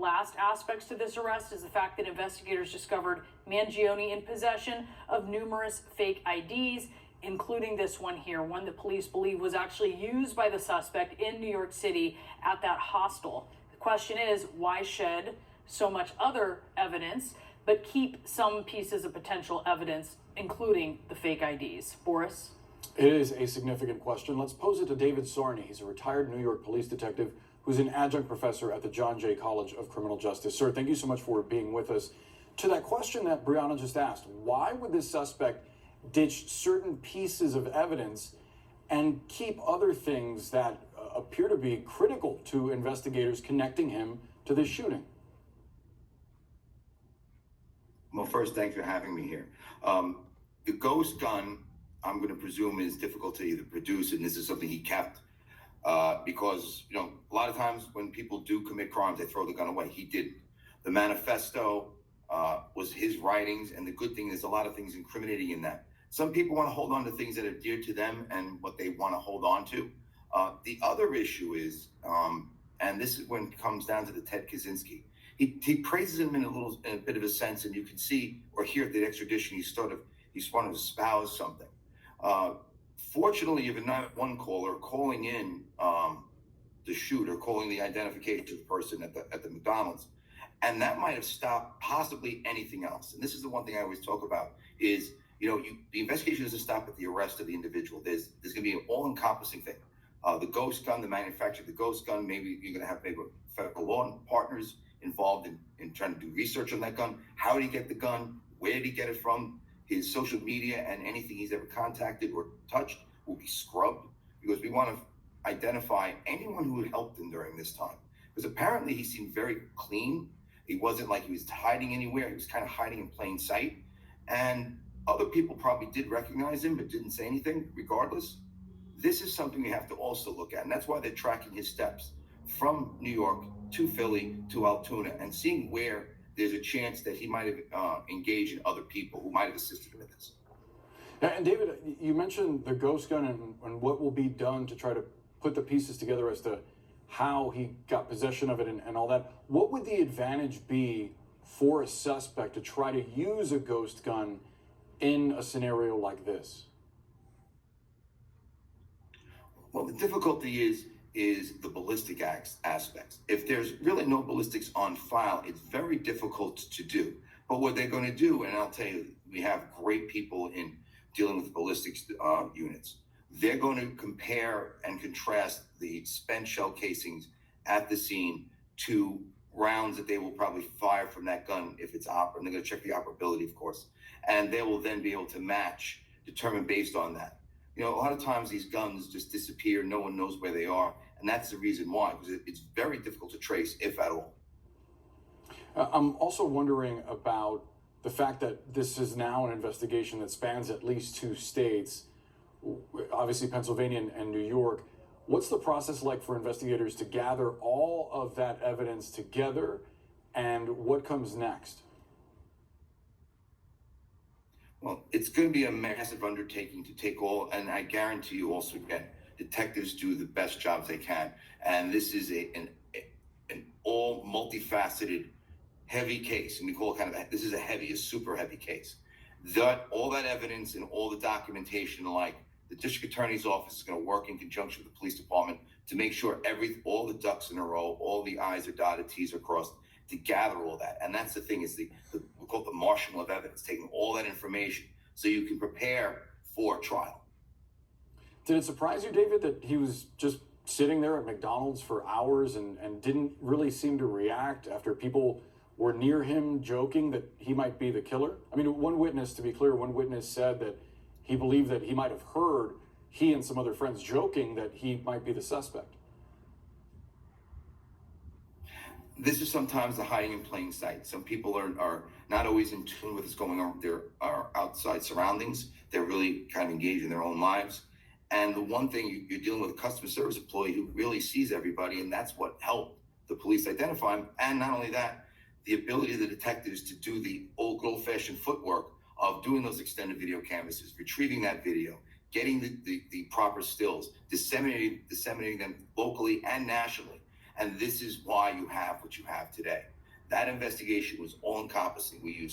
Last aspects to this arrest is the fact that investigators discovered Mangione in possession of numerous fake IDs, including this one here, one that police believe was actually used by the suspect in New York City at that hostel. The question is, why shed so much other evidence, but keep some pieces of potential evidence, including the fake IDs? Boris? It is a significant question. Let's pose it to David Sarney. He's a retired New York police detective who's an adjunct professor at the John Jay College of Criminal Justice. Sir, thank you so much for being with us. To that question that Brianna just asked, why would this suspect ditch certain pieces of evidence and keep other things that appear to be critical to investigators connecting him to this shooting? Well, first, thanks for having me here. The ghost gun, I'm going to presume, is difficult to either produce, and this is something he kept because, you know, a lot of times when people do commit crimes, they throw the gun away. He didn't. The manifesto was his writings, and the good thing is a lot of things incriminating in that. Some people want to hold on to things that are dear to them and what they want to hold on to. The other issue is, and this is when it comes down to the Ted Kaczynski. He praises him in a bit of a sense, and you can see or hear at the extradition he's wanting to espouse something. Fortunately, you have a 911 caller calling in the shooter, calling the identification person at the McDonald's, and that might have stopped possibly anything else. And this is the one thing I always talk about is, you know, the investigation doesn't stop at the arrest of the individual. There's going to be an all-encompassing thing. The ghost gun, the manufacture of the ghost gun, maybe you're going to have maybe federal law partners involved in trying to do research on that gun. How did he get the gun? Where did he get it from? His social media and anything he's ever contacted or touched will be scrubbed, because we want to identify anyone who had helped him during this time. Because apparently he seemed very clean. He wasn't like he was hiding anywhere. He was kind of hiding in plain sight. And other people probably did recognize him, but didn't say anything regardless. This is something we have to also look at. And that's why they're tracking his steps from New York to Philly to Altoona and seeing where there's a chance that he might have engaged in other people who might have assisted him in this. And David, you mentioned the ghost gun and what will be done to try to put the pieces together as to how he got possession of it and all that. What would the advantage be for a suspect to try to use a ghost gun in a scenario like this? Well, the difficulty is the ballistic aspects. If there's really no ballistics on file, it's very difficult to do. But what they're going to do, and I'll tell you, we have great people in dealing with ballistics units. They're going to compare and contrast the spent shell casings at the scene to rounds that they will probably fire from that gun if it's operable. And they're going to check the operability, of course. And they will then be able to determine based on that. You know, a lot of times these guns just disappear. No one knows where they are. And that's the reason why, because it's very difficult to trace, if at all. I'm also wondering about the fact that this is now an investigation that spans at least 2 states, obviously Pennsylvania and New York. What's the process like for investigators to gather all of that evidence together, and what comes next? Well, it's going to be a massive undertaking to take all, and I guarantee you also, again, detectives do the best jobs they can. And this is an all multifaceted, heavy case. And we call it this is a super heavy case. All that evidence and all the documentation, like the district attorney's office is going to work in conjunction with the police department to make sure all the ducks in a row, all the I's are dotted, T's are crossed, to gather all that. And that's the thing, is we call it the marshaling of evidence, taking all that information so you can prepare for trial. Did it surprise you, David, that he was just sitting there at McDonald's for hours and didn't really seem to react after people were near him joking that he might be the killer? I mean, one witness said that he believed that he might have heard he and some other friends joking that he might be the suspect. This is sometimes the hiding in plain sight. Some people are not always in tune with what's going on with their outside surroundings. They're really kind of engaged in their own lives. And the one thing, you're dealing with a customer service employee who really sees everybody, and that's what helped the police identify him. And not only that, the ability of the detectives to do the old-fashioned footwork of doing those extended video canvases, retrieving that video, getting the proper stills, disseminating them locally and nationally. And this is why you have what you have today. That investigation was all encompassing. We used